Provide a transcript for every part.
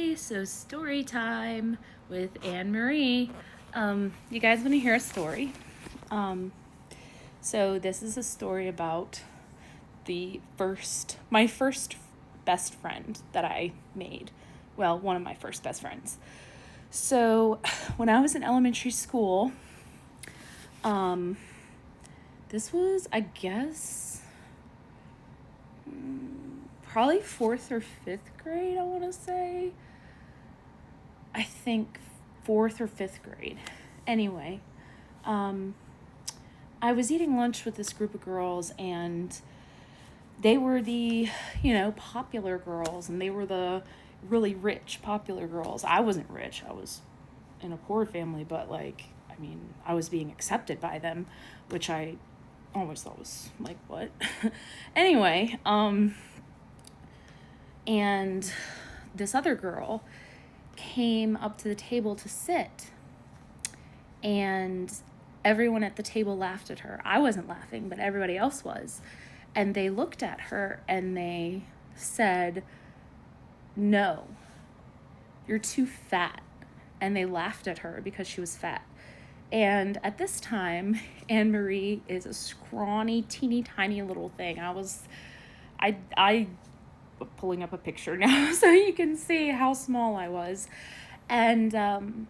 Okay, so story time with Anne Marie. You guys want to hear a story? So this is a story about my first best friend that I made. Well, one of my first best friends. So when I was in elementary school, this was, I guess, probably 4th or 5th grade, I want to say. I think 4th or 5th grade. Anyway, I was eating lunch with this group of girls, and they were the, popular girls, and they were the really rich, popular girls. I wasn't rich. I was in a poor family, but, I was being accepted by them, which I always thought was, what? Anyway, and this other girl came up to the table to sit, and everyone at the table laughed at her. I wasn't laughing, but everybody else was. And they looked at her and they said, "No, you're too fat." And they laughed at her because she was fat. And at this time, Anne Marie is a scrawny, teeny tiny little thing. I pulling up a picture now so you can see how small I was. And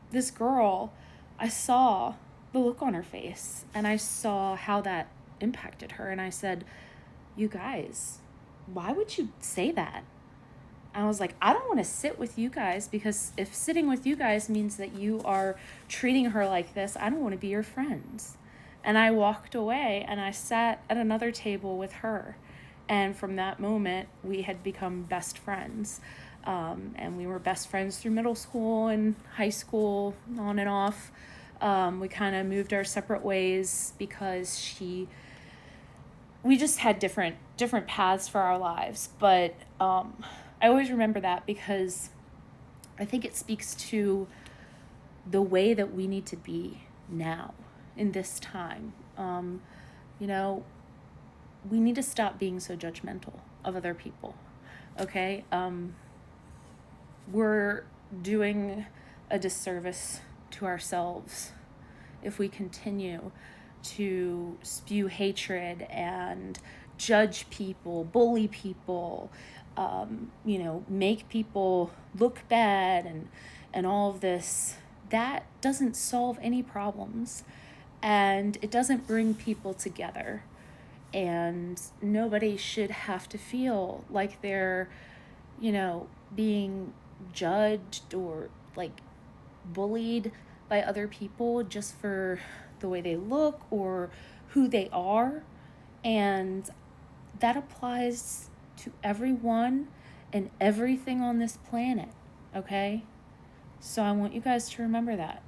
this girl, I saw the look on her face, and I saw how that impacted her. And I said, "You guys, why would you say that?" I was like, I don't want to sit with you guys, because if sitting with you guys means that you are treating her like this, I don't want to be your friends. And I walked away, and I sat at another table with her. And from that moment, we had become best friends. And we were best friends through middle school and high school, on and off. We kind of moved our separate ways because we just had different paths for our lives. But I always remember that, because I think it speaks to the way that we need to be now in this time. We need to stop being so judgmental of other people. Okay? We're doing a disservice to ourselves if we continue to spew hatred and judge people, bully people, make people look bad, and all of this. That doesn't solve any problems, and it doesn't bring people together. And nobody should have to feel like they're, being judged or bullied by other people just for the way they look or who they are. And that applies to everyone and everything on this planet, okay? So I want you guys to remember that.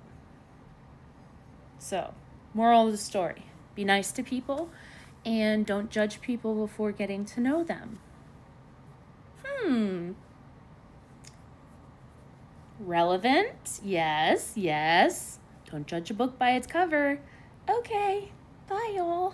So, moral of the story: be nice to people and don't judge people before getting to know them. Relevant? Yes. Don't judge a book by its cover. Okay, bye y'all.